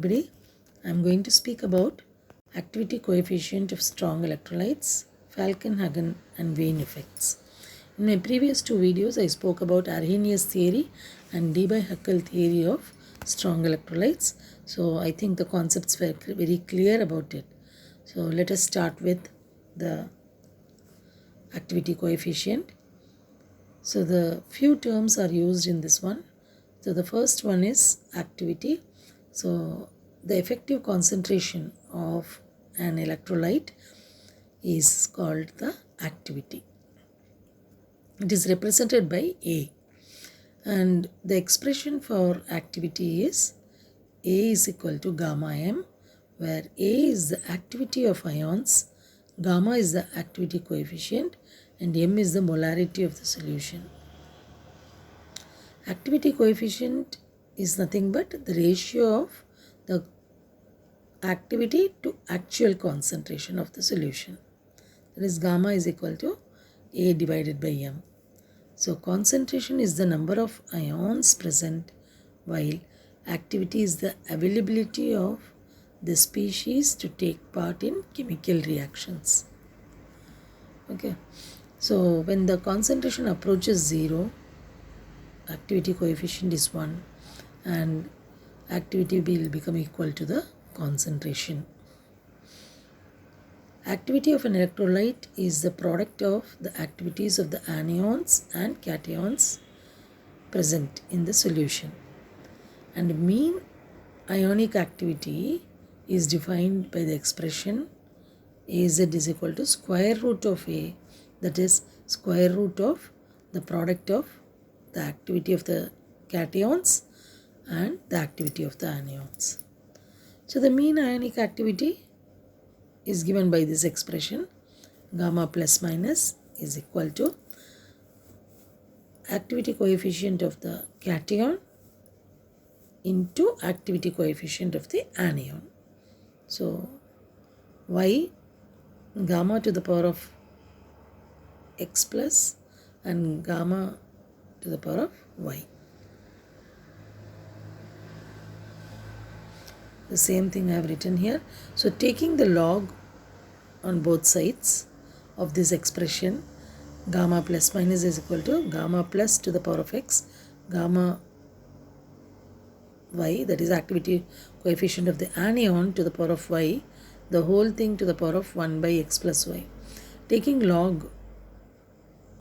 Everybody, I am going to speak about activity coefficient of strong electrolytes, Falkenhagen and Wein effects. In my previous two videos, I spoke about Arrhenius theory and D by Huckel theory of strong electrolytes. So I think the concepts were very clear about it. So let us start with the activity coefficient. So the few terms are used in this one. So the first one is activity. So the effective concentration of an electrolyte is called the activity. It is represented by A. And the expression for activity is A is equal to gamma m, where A is the activity of ions, gamma is the activity coefficient, and m is the molarity of the solution. Activity coefficient is nothing but the ratio of the activity to actual concentration of the solution. That is, gamma is equal to A divided by m. So concentration is the number of ions present, while activity is the availability of the species to take part in chemical reactions. Okay. So when the concentration approaches 0, activity coefficient is 1 and activity will become equal to the concentration. Activity of an electrolyte is the product of the activities of the anions and cations present in the solution. And mean ionic activity is defined by the expression Az is equal to square root of A, that is square root of the product of the activity of the cations and the activity of the anions. So the mean ionic activity is given by this expression, gamma plus minus is equal to activity coefficient of the cation into activity coefficient of the anion. So y gamma to the power of x plus and gamma to the power of y. The same thing I have written here. So taking the log on both sides of this expression, gamma plus minus is equal to gamma plus to the power of x, gamma y, that is activity coefficient of the anion to the power of y, the whole thing to the power of 1 by x plus y. Taking log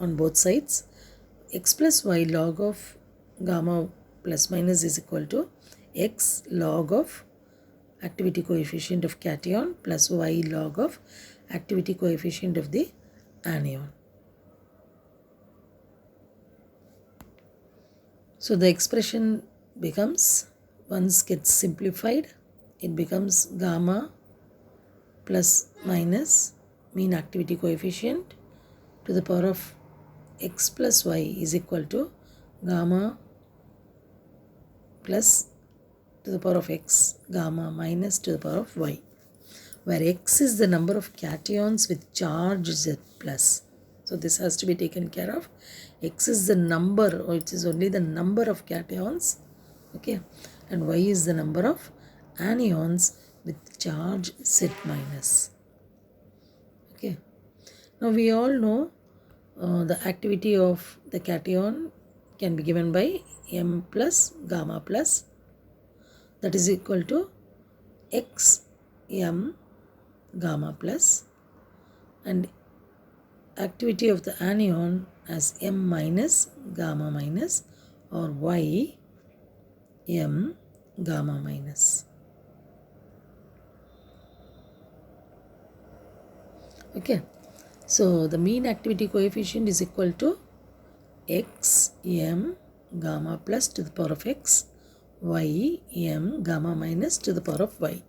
on both sides, x plus y log of gamma plus minus is equal to x log of activity coefficient of cation plus y log of activity coefficient of the anion. So the expression becomes, once gets simplified, it becomes gamma plus minus mean activity coefficient to the power of x plus y is equal to gamma plus to the power of x, gamma minus to the power of y, where x is the number of cations with charge Z plus. So this has to be taken care of. X is the number, or it is only the number of cations, okay, and y is the number of anions with charge Z minus. Okay. Now we all know the activity of the cation can be given by m plus gamma plus, that is equal to x m gamma plus, and activity of the anion as m minus gamma minus, or y m gamma minus. Okay. So the mean activity coefficient is equal to x m gamma plus to the power of x, y m gamma minus to the power of y.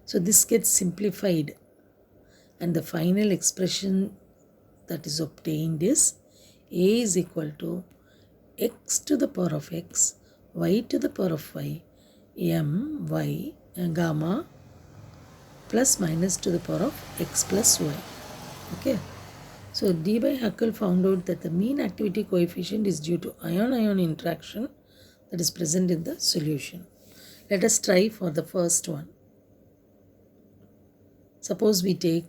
So this gets simplified and the final expression that is obtained is A is equal to x to the power of x, y to the power of y, m y gamma plus minus to the power of x plus y. Okay. So D by Huckel found out that the mean activity coefficient is due to ion-ion interaction that is present in the solution. Let us try for the first one. Suppose we take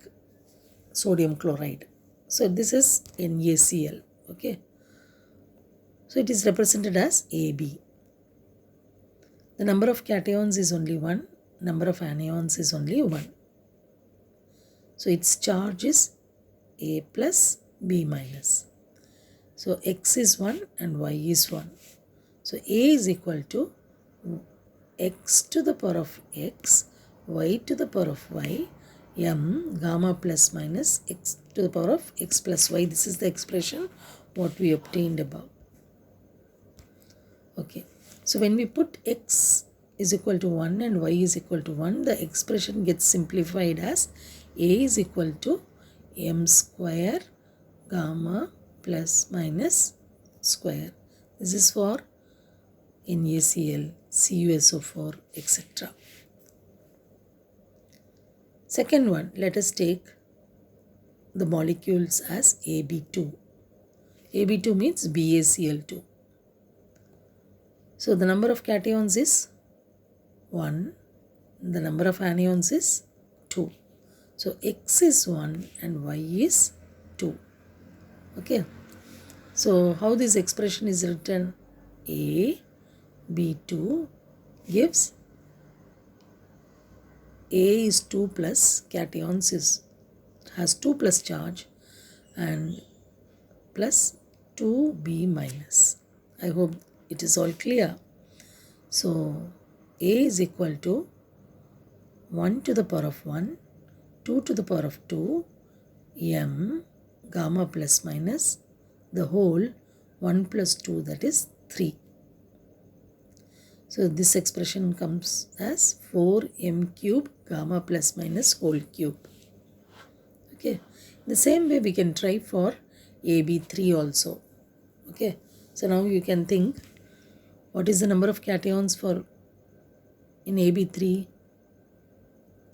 sodium chloride. So this is NaCl. Okay. So it is represented as Ab. The number of cations is only 1. Number of anions is only 1. So its charge is A plus B minus. So X is 1 and Y is 1. So A is equal to X to the power of X, Y to the power of Y, M gamma plus minus X to the power of X plus Y. This is the expression what we obtained above. Okay. So when we put X is equal to 1 and Y is equal to 1, the expression gets simplified as A is equal to M square gamma plus minus square. This is for NaCl, CuSO4, etc. Second one, let us take the molecules as Ab2. Ab2 means BaCl2. So the number of cations is 1, the number of anions is 2. So X is 1 and Y is 2. Okay. So how this expression is written? A B2 gives A is 2 plus cations has 2 plus charge and plus 2B minus. I hope it is all clear. So A is equal to 1 to the power of 1, 2 to the power of 2, M gamma plus minus the whole 1 plus 2, that is 3. So this expression comes as 4m cube gamma plus minus whole cube. Okay. The same way we can try for Ab3 also. Okay. So now you can think, what is the number of cations for in Ab3?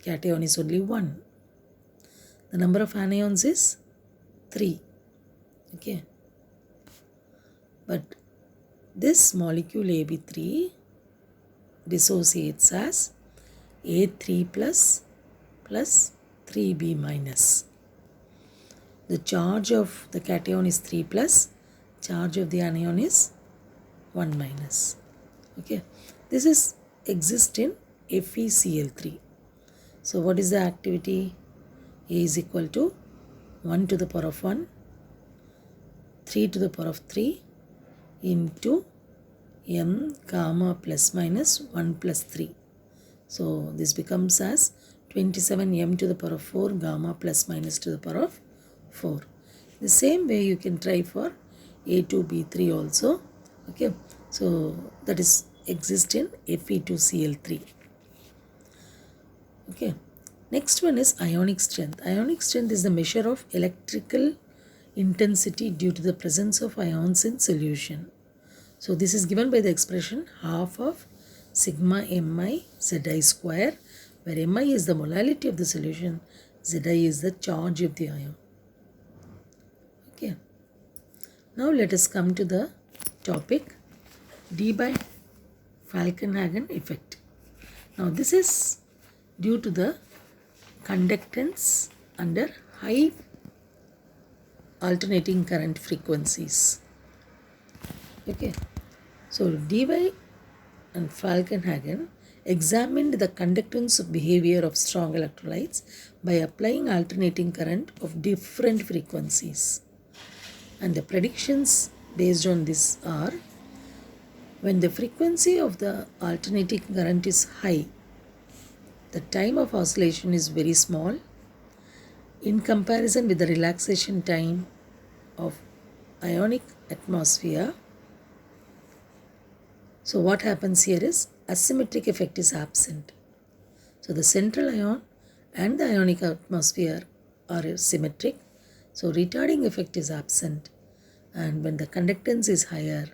Cation is only 1. The number of anions is 3. Okay. But this molecule Ab3 dissociates as A3 plus 3B minus. The charge of the cation is 3 plus, charge of the anion is 1 minus. Okay. This is exist in FeCl3. So what is the activity? A is equal to 1 to the power of 1, 3 to the power of 3 into M gamma plus minus 1 plus 3. So this becomes as 27 M to the power of 4 gamma plus minus to the power of 4. The same way you can try for A2B3 also. Okay. So that is exist in Fe2Cl3. Okay. Next one is ionic strength. Ionic strength is the measure of electrical intensity due to the presence of ions in solution. So this is given by the expression half of sigma mi Zi square, where mi is the molality of the solution, Zi is the charge of the ion. Okay. Now let us come to the topic D by Falkenhagen effect. Now this is due to the conductance under high alternating current frequencies. Okay. So Debye and Falkenhagen examined the conductance behavior of strong electrolytes by applying alternating current of different frequencies. And the predictions based on this are, when the frequency of the alternating current is high, the time of oscillation is very small in comparison with the relaxation time of ionic atmosphere. So what happens here is asymmetric effect is absent. So the central ion and the ionic atmosphere are symmetric. So retarding effect is absent. And when the conductance is higher,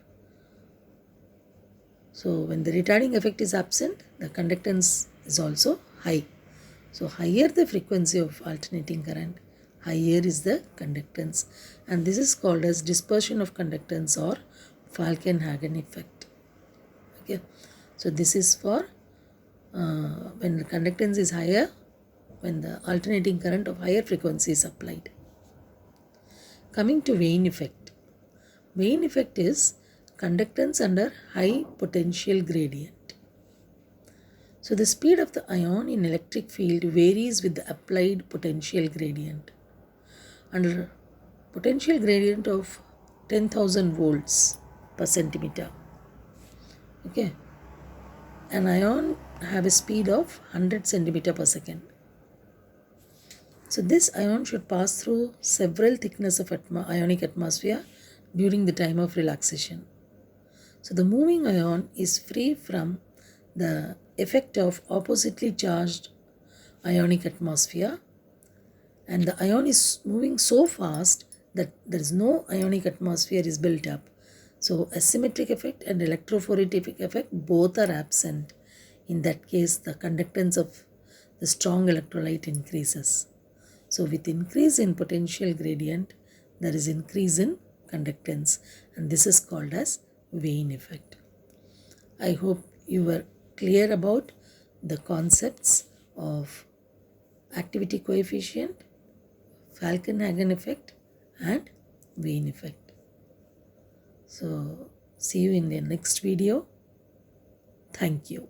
so when the retarding effect is absent, the conductance is also high. So higher the frequency of alternating current, higher is the conductance. And this is called as dispersion of conductance or Falkenhagen effect. Okay. So this is for when the conductance is higher, when the alternating current of higher frequency is applied. Coming to Wein effect. Wein effect is conductance under high potential gradient. So the speed of the ion in electric field varies with the applied potential gradient. Under potential gradient of 10,000 volts per centimeter, okay, an ion have a speed of 100 centimeter per second. So this ion should pass through several thickness of ionic atmosphere during the time of relaxation. So the moving ion is free from the effect of oppositely charged ionic atmosphere, and the ion is moving so fast that there is no ionic atmosphere is built up. So asymmetric effect and electrophoretic effect both are absent. In that case, the conductance of the strong electrolyte increases. So with increase in potential gradient, there is increase in conductance, and this is called as Wein effect. I hope you were clear about the concepts of activity coefficient, Falkenhagen effect and Wein effect. So see you in the next video. Thank you.